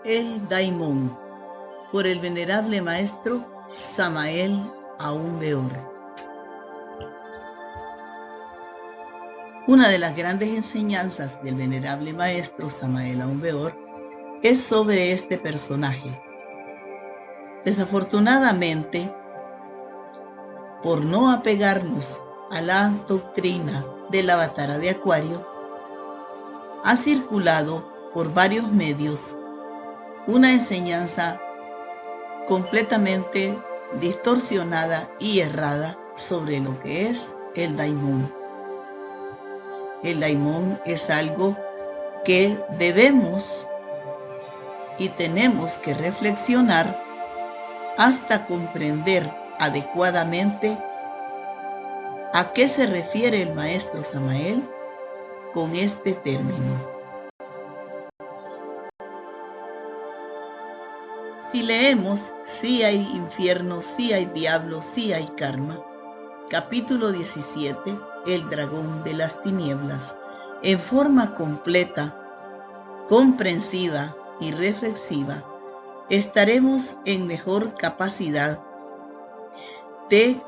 el Daimón, por el venerable maestro Samael Aún Weor. Una de las grandes enseñanzas del venerable maestro Samael Aún Weor es sobre este personaje. Desafortunadamente, por no apegarnos a la doctrina del Avatara de Acuario, ha circulado por varios medios una enseñanza completamente distorsionada y errada sobre lo que es el Daimón. El Daimón es algo que debemos y tenemos que reflexionar hasta comprender adecuadamente a qué se refiere el maestro Samael con este término. Si leemos sí hay infierno, sí hay diablo, sí hay karma, capítulo 17, el dragón de las tinieblas, en forma completa, comprensiva y reflexiva, estaremos en mejor capacidad de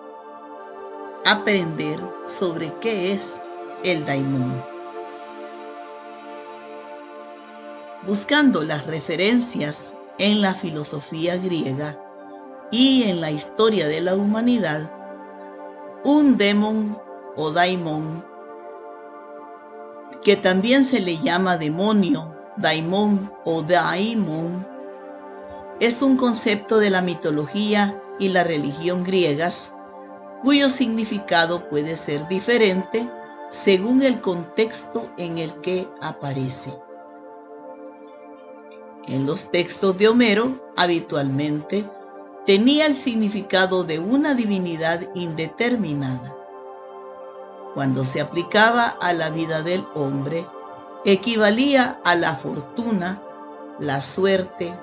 aprender sobre qué es el Daimón. Buscando las referencias en la filosofía griega y en la historia de la humanidad, un demon o daimon, que también se le llama demonio, daimon o daimon, es un concepto de la mitología y la religión griegas, cuyo significado puede ser diferente según el contexto en el que aparece. En los textos de Homero, habitualmente, tenía el significado de una divinidad indeterminada. Cuando se aplicaba a la vida del hombre, equivalía a la fortuna, la suerte,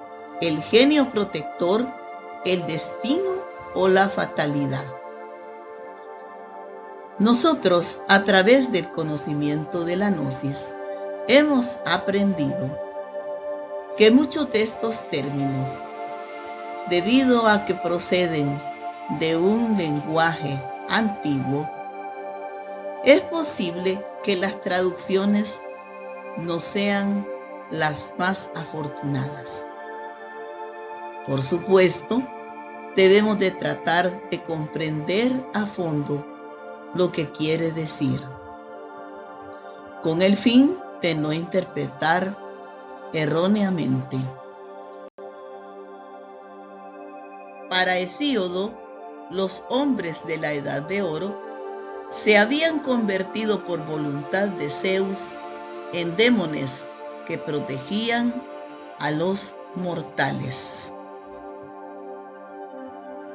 el genio protector, el destino o la fatalidad. Nosotros, a través del conocimiento de la gnosis, hemos aprendido que muchos de estos términos, debido a que proceden de un lenguaje antiguo, es posible que las traducciones no sean las más afortunadas. Por supuesto, debemos de tratar de comprender a fondo lo que quiere decir, con el fin de no interpretar erróneamente. Para Hesíodo, los hombres de la Edad de Oro se habían convertido por voluntad de Zeus en demones que protegían a los mortales.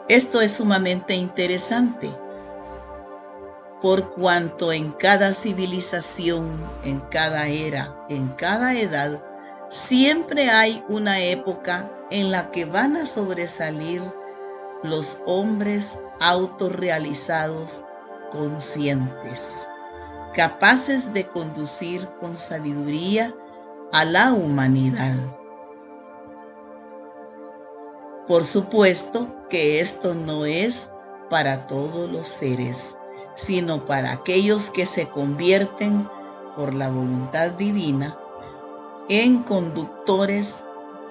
Esto es sumamente interesante, por cuanto en cada civilización, en cada era, en cada edad, siempre hay una época en la que van a sobresalir los hombres autorrealizados, conscientes, capaces de conducir con sabiduría a la humanidad. Por supuesto que esto no es para todos los seres, sino para aquellos que se convierten por la voluntad divina en conductores,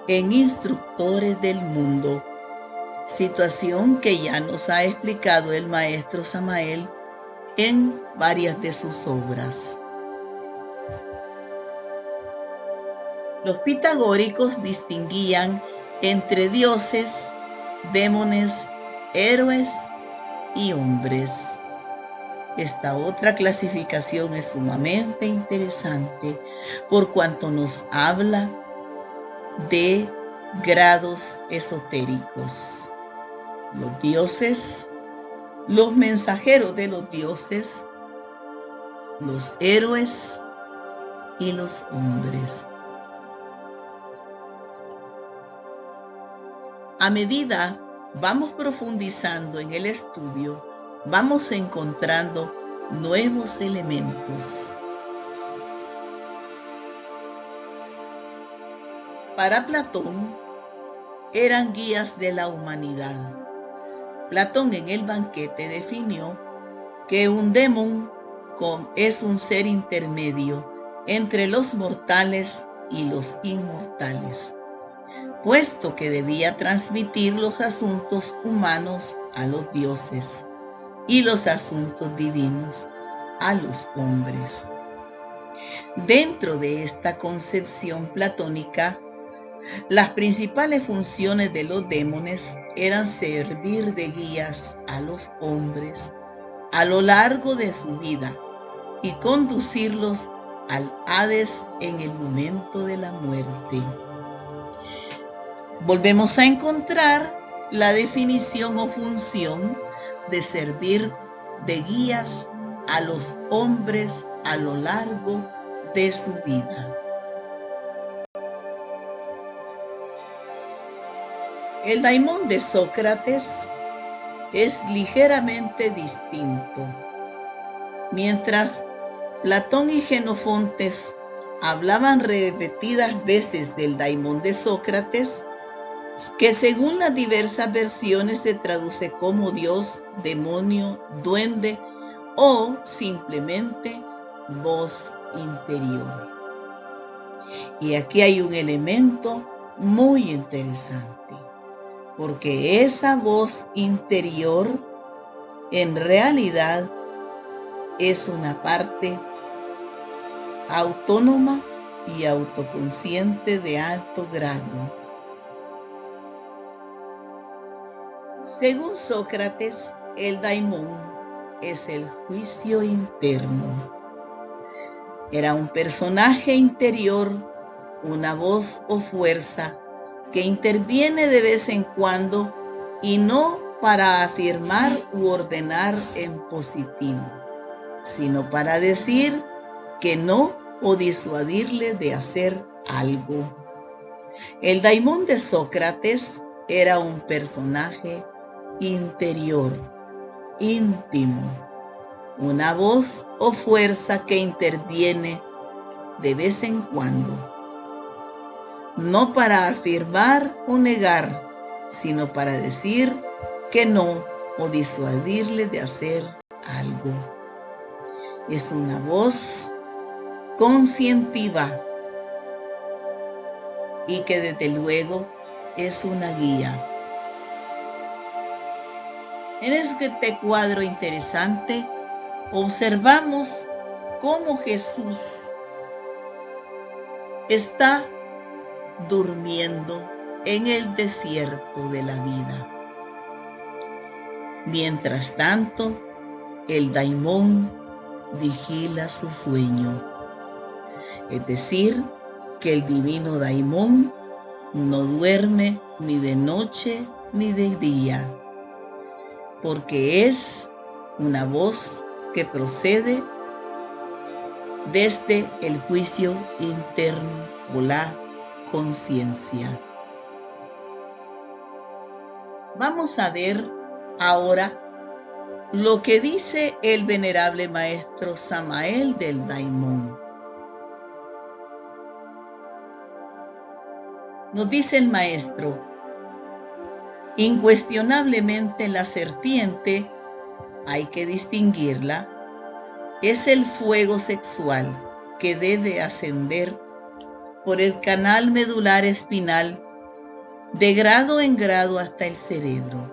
en instructores del mundo, situación que ya nos ha explicado el maestro Samael en varias de sus obras. Los pitagóricos distinguían entre dioses, demones, héroes y hombres. Esta otra clasificación es sumamente interesante por cuanto nos habla de grados esotéricos. Los dioses, los mensajeros de los dioses, los héroes y los hombres. A medida vamos profundizando en el estudio, vamos encontrando nuevos elementos. para Platón, eran guías de la humanidad. Platón en el banquete definió que un demon es un ser intermedio entre los mortales y los inmortales, puesto que debía transmitir los asuntos humanos a los dioses y los asuntos divinos a los hombres. Dentro de esta concepción platónica, las principales funciones de los demones eran servir de guías a los hombres a lo largo de su vida y conducirlos al Hades en el momento de la muerte. Volvemos a encontrar la definición o función de servir de guías a los hombres a lo largo de su vida. El daimón de Sócrates es ligeramente distinto. Mientras Platón y Jenofontes hablaban repetidas veces del daimón de Sócrates, que según las diversas versiones se traduce como Dios, demonio, duende o simplemente voz interior. Y aquí hay un elemento muy interesante, porque esa voz interior en realidad es una parte autónoma y autoconsciente de alto grado. Según Sócrates, el daimón es el juicio interno. Era un personaje interior, una voz o fuerza que interviene de vez en cuando y no para afirmar u ordenar en positivo, sino para decir que no o disuadirle de hacer algo. El daimón de Sócrates era un personaje interior, íntimo, una voz o fuerza que interviene de vez en cuando, no para afirmar o negar, sino para decir que no o disuadirle de hacer algo. Es una voz conscientiva y que desde luego es una guía. En este cuadro interesante observamos cómo Jesús está durmiendo en el desierto de la vida. Mientras tanto, el daimón vigila su sueño. Es decir, que el divino daimón no duerme ni de noche ni de día, porque es una voz que procede desde el juicio interno o la conciencia. Vamos a ver ahora lo que dice el venerable maestro Samael del daimón. Nos dice el maestro: incuestionablemente la serpiente, hay que distinguirla, es el fuego sexual que debe ascender por el canal medular espinal de grado en grado hasta el cerebro.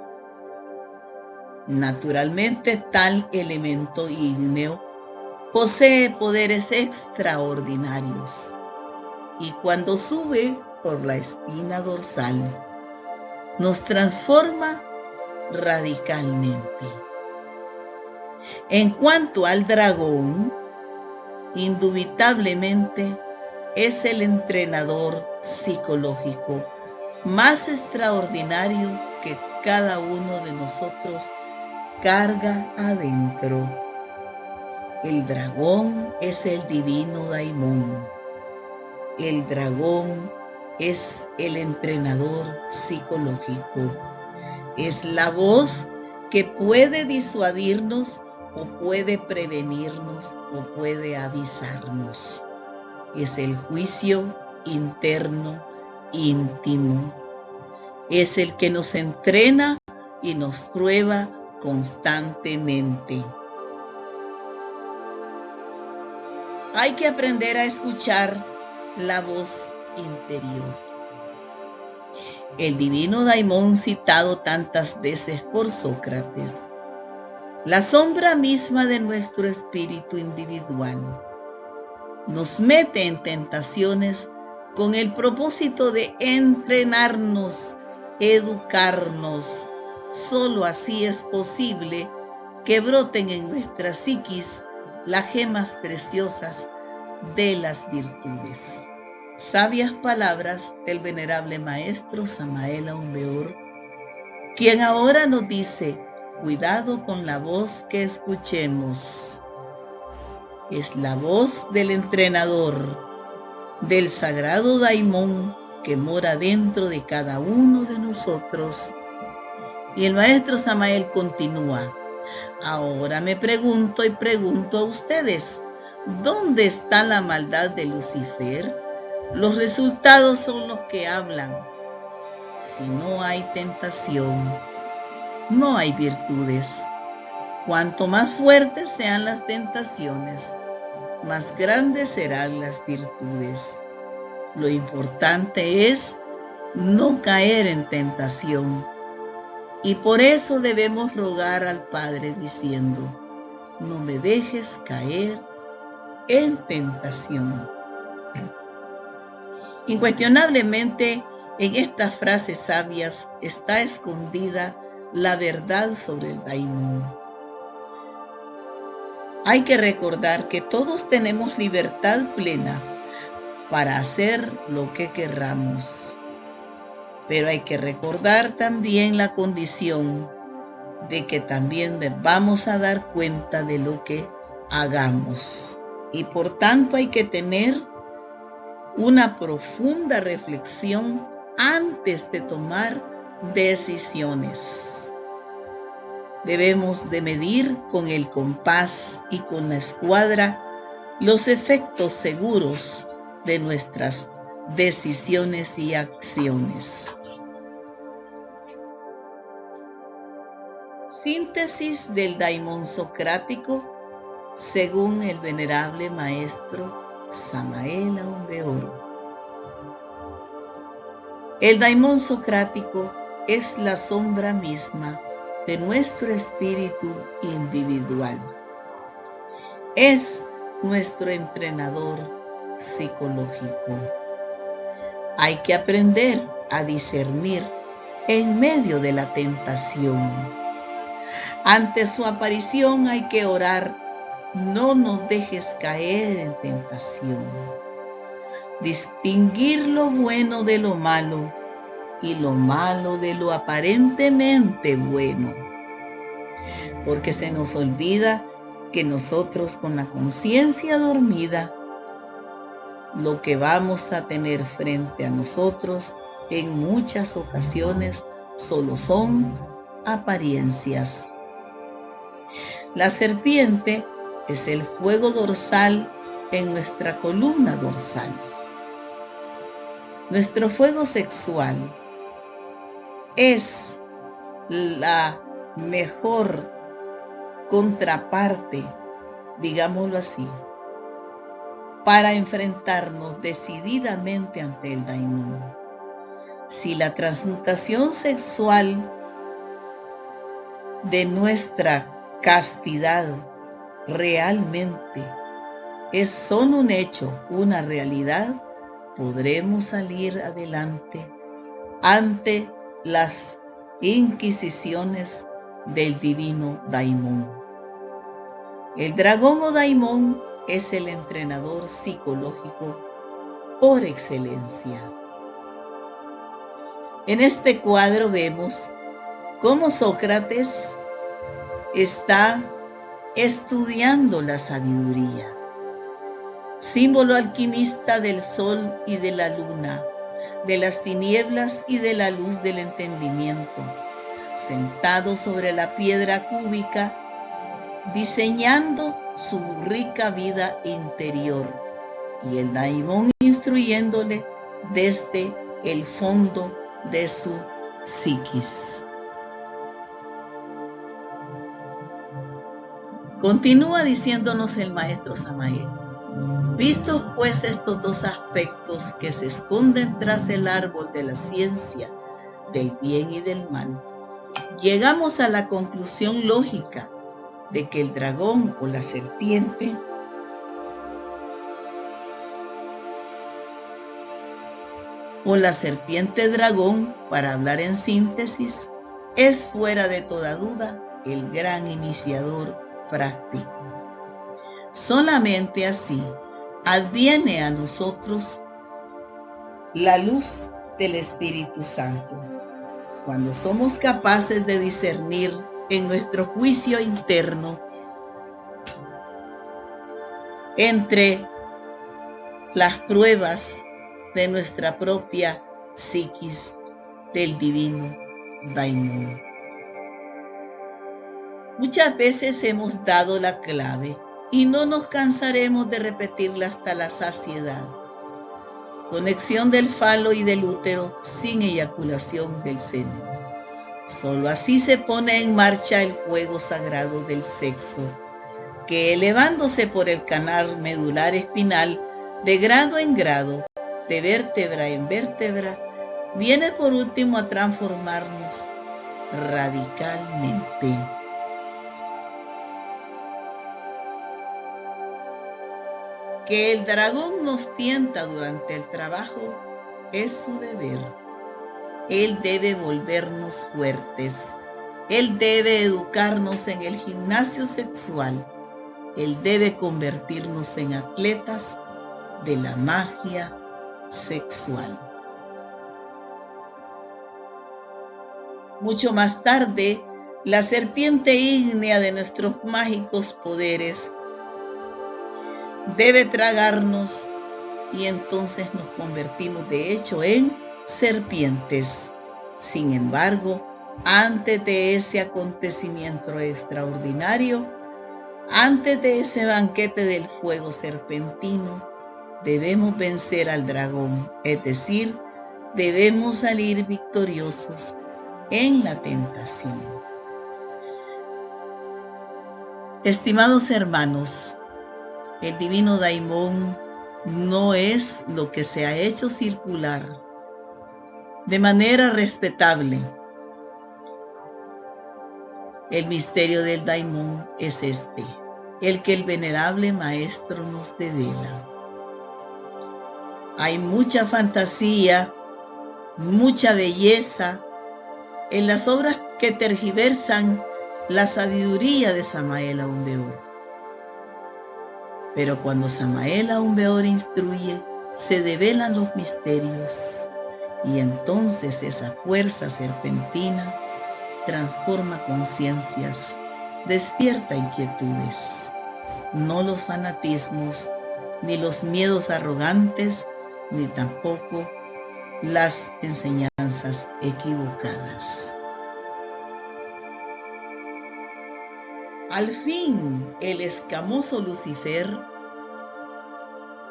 Naturalmente, tal elemento ígneo posee poderes extraordinarios y cuando sube por la espina dorsal, nos transforma radicalmente. En cuanto al dragón, indubitablemente es el entrenador psicológico más extraordinario que cada uno de nosotros carga adentro. El dragón es el divino daimón. El dragón es el entrenador psicológico. Es la voz que puede disuadirnos o puede prevenirnos o puede avisarnos. Es el juicio interno íntimo. Es el que nos entrena y nos prueba constantemente. Hay que aprender a escuchar la voz interior. El divino Daimón, citado tantas veces por Sócrates, la sombra misma de nuestro espíritu individual, nos mete en tentaciones con el propósito de entrenarnos, educarnos. Solo así es posible que broten en nuestra psiquis las gemas preciosas de las virtudes. Sabias palabras del venerable maestro Samael Aun Weor, quien ahora nos dice: cuidado con la voz que escuchemos. Es la voz del entrenador, del sagrado Daimón que mora dentro de cada uno de nosotros. Y el maestro Samael continúa: ahora me pregunto y pregunto a ustedes, ¿dónde está la maldad de Lucifer? Los resultados son los que hablan. Si no hay tentación, no hay virtudes. Cuanto más fuertes sean las tentaciones, más grandes serán las virtudes. Lo importante es no caer en tentación. Y por eso debemos rogar al Padre diciendo: no me dejes caer en tentación. Incuestionablemente, en estas frases sabias está escondida la verdad sobre el Daimón. Hay que recordar que todos tenemos libertad plena para hacer lo que querramos. Pero hay que recordar también la condición de que también vamos a dar cuenta de lo que hagamos. Y por tanto hay que tener una profunda reflexión antes de tomar decisiones. Debemos de medir con el compás y con la escuadra los efectos seguros de nuestras decisiones y acciones. Síntesis del Daimón socrático según el venerable maestro Samael Aun Weor. El Daimón socrático es la sombra misma de nuestro espíritu individual. Es nuestro entrenador psicológico. Hay que aprender a discernir en medio de la tentación. Ante su aparición hay que orar: no nos dejes caer en tentación. Distinguir lo bueno de lo malo y lo malo de lo aparentemente bueno. Porque se nos olvida que nosotros, con la conciencia dormida, lo que vamos a tener frente a nosotros en muchas ocasiones solo son apariencias. La serpiente es el fuego dorsal en nuestra columna dorsal. Nuestro fuego sexual es la mejor contraparte, digámoslo así, para enfrentarnos decididamente ante el Daimón. Si la transmutación sexual de nuestra castidad realmente son un hecho, una realidad, podremos salir adelante ante las inquisiciones del divino Daimón. El dragón o Daimón es el entrenador psicológico por excelencia. En este cuadro vemos cómo Sócrates está estudiando la sabiduría, símbolo alquimista del sol y de la luna, de las tinieblas y de la luz del entendimiento, sentado sobre la piedra cúbica, diseñando su rica vida interior, y el Daimón instruyéndole desde el fondo de su psiquis. Continúa diciéndonos el maestro Samael: vistos pues estos dos aspectos que se esconden tras el árbol de la ciencia del bien y del mal, llegamos a la conclusión lógica de que el dragón o la serpiente dragón, para hablar en síntesis, es fuera de toda duda el gran iniciador práctico. Solamente así adviene a nosotros la luz del Espíritu Santo, cuando somos capaces de discernir en nuestro juicio interno entre las pruebas de nuestra propia psiquis del divino Daimon. Muchas veces hemos dado la clave y no nos cansaremos de repetirla hasta la saciedad. Conexión del falo y del útero sin eyaculación del seno. Solo así se pone en marcha el fuego sagrado del sexo, que elevándose por el canal medular espinal de grado en grado, de vértebra en vértebra, viene por último a transformarnos radicalmente. Que el dragón nos tienta durante el trabajo es su deber. Él debe volvernos fuertes. Él debe educarnos en el gimnasio sexual. Él debe convertirnos en atletas de la magia sexual. Mucho más tarde, la serpiente ígnea de nuestros mágicos poderes debe tragarnos y entonces nos convertimos de hecho en serpientes. Sin embargo, antes de ese acontecimiento extraordinario, antes de ese banquete del fuego serpentino, debemos vencer al dragón, es decir, debemos salir victoriosos en la tentación. Estimados hermanos, el divino Daimon no es lo que se ha hecho circular de manera respetable. El misterio del Daimon es este, el que el venerable maestro nos devela. Hay mucha fantasía, mucha belleza en las obras que tergiversan la sabiduría de Samael Aun Weor. Pero cuando Samael Aun Weor instruye, se develan los misterios y entonces esa fuerza serpentina transforma conciencias, despierta inquietudes, no los fanatismos, ni los miedos arrogantes, ni tampoco las enseñanzas equivocadas. Al fin, el escamoso Lucifer,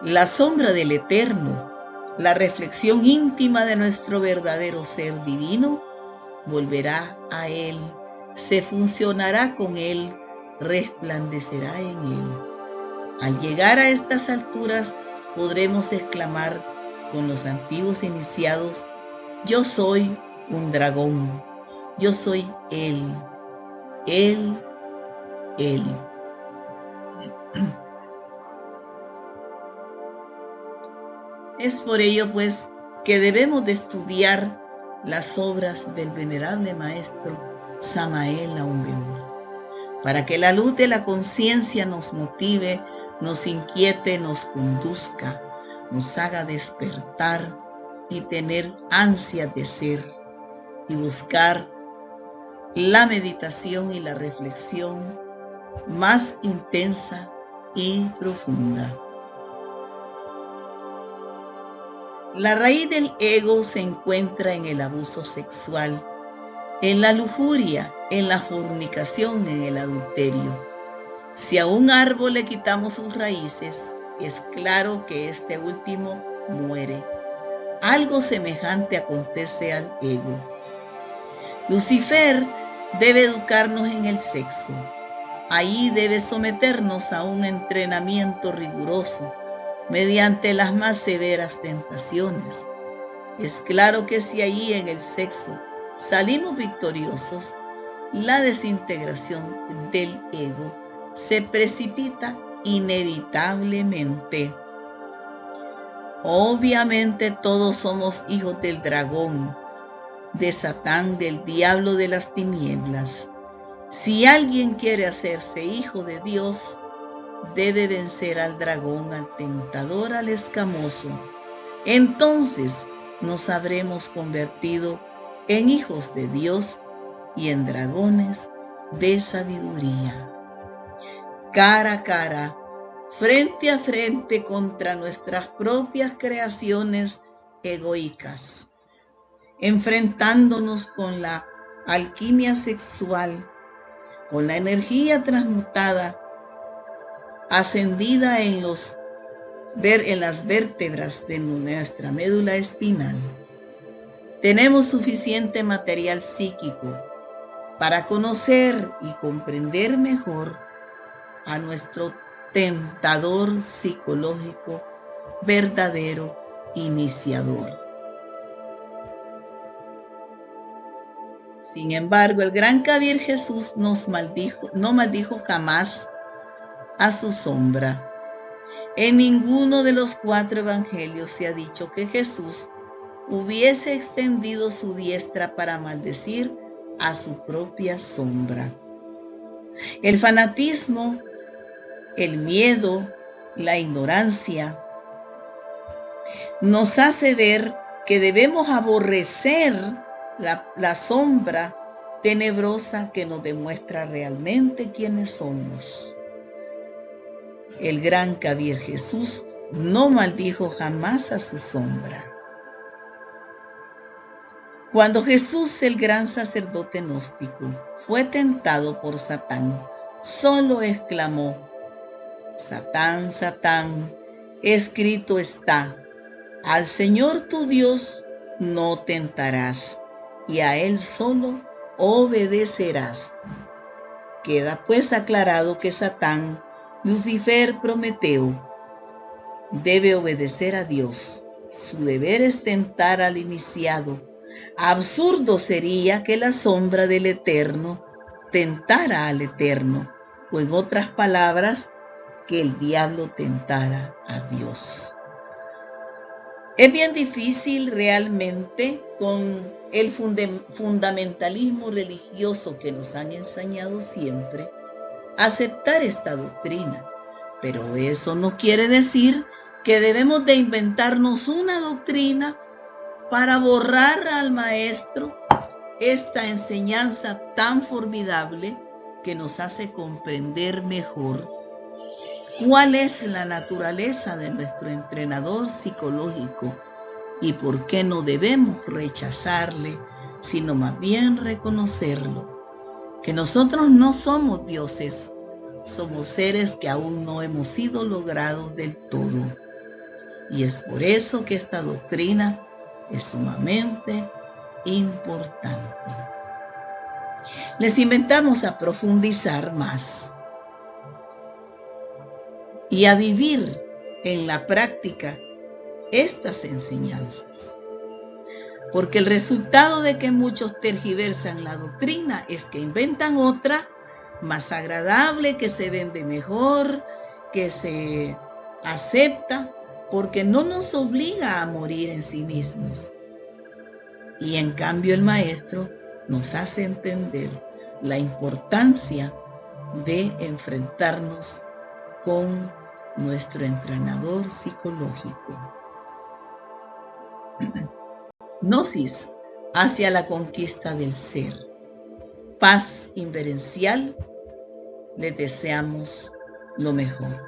la sombra del Eterno, la reflexión íntima de nuestro verdadero ser divino, volverá a él, se fusionará con él, resplandecerá en él. Al llegar a estas alturas, podremos exclamar con los antiguos iniciados: yo soy un dragón, yo soy él. Es por ello, pues, que debemos de estudiar las obras del venerable maestro Samael Aun Weor, para que la luz de la conciencia nos motive, nos inquiete, nos conduzca, nos haga despertar y tener ansias de ser y buscar la meditación y la reflexión más intensa y profunda. La raíz del ego se encuentra en el abuso sexual, en la lujuria, en la fornicación, en el adulterio. Si a un árbol le quitamos sus raíces, es claro que este último muere. algo semejante acontece al ego. Lucifer debe educarnos en el sexo. Ahí debe someternos a un entrenamiento riguroso mediante las más severas tentaciones. Es claro que si allí en el sexo salimos victoriosos, la desintegración del ego se precipita inevitablemente. Obviamente todos somos hijos del dragón, de Satán, del diablo de las tinieblas. Si alguien quiere hacerse hijo de Dios, debe vencer al dragón, al tentador, al escamoso. Entonces nos habremos convertido en hijos de Dios y en dragones de sabiduría. Cara a cara, frente a frente contra nuestras propias creaciones egoicas, enfrentándonos con la alquimia sexual, con la energía transmutada, ascendida en las vértebras de nuestra médula espinal. Tenemos suficiente material psíquico para conocer y comprender mejor a nuestro tentador psicológico, verdadero iniciador. Sin embargo, el gran Kabir Jesús no maldijo jamás a su sombra. En ninguno de los 4 evangelios se ha dicho que Jesús hubiese extendido su diestra para maldecir a su propia sombra. El fanatismo, el miedo, la ignorancia nos hace ver que debemos aborrecer la sombra tenebrosa que nos demuestra realmente quiénes somos. El gran Kabir Jesús no maldijo jamás a su sombra. Cuando Jesús, el gran sacerdote gnóstico, fue tentado por Satán, solo exclamó: Satán, Satán, escrito está, al Señor tu Dios no tentarás, y a Él solo obedecerás. Queda pues aclarado que Satán, Lucifer, Prometeo, debe obedecer a Dios. Su deber es tentar al iniciado. Absurdo sería que la sombra del Eterno tentara al Eterno, o en otras palabras, que el diablo tentara a Dios. Es bien difícil realmente con el fundamentalismo religioso que nos han enseñado siempre aceptar esta doctrina, pero eso no quiere decir que debemos de inventarnos una doctrina para borrar al maestro esta enseñanza tan formidable que nos hace comprender mejor cuál es la naturaleza de nuestro entrenador psicológico y por qué no debemos rechazarle, sino más bien reconocerlo. Que nosotros no somos dioses, somos seres que aún no hemos sido logrados del todo. Y es por eso que esta doctrina es sumamente importante. Les invitamos a profundizar más y a vivir en la práctica estas enseñanzas. Porque el resultado de que muchos tergiversan la doctrina es que inventan otra más agradable, que se vende mejor, que se acepta, porque no nos obliga a morir en sí mismos. Y en cambio el maestro nos hace entender la importancia de enfrentarnos con nuestro entrenador psicológico. Gnosis hacia la conquista del ser. Paz inverencial. Les deseamos lo mejor.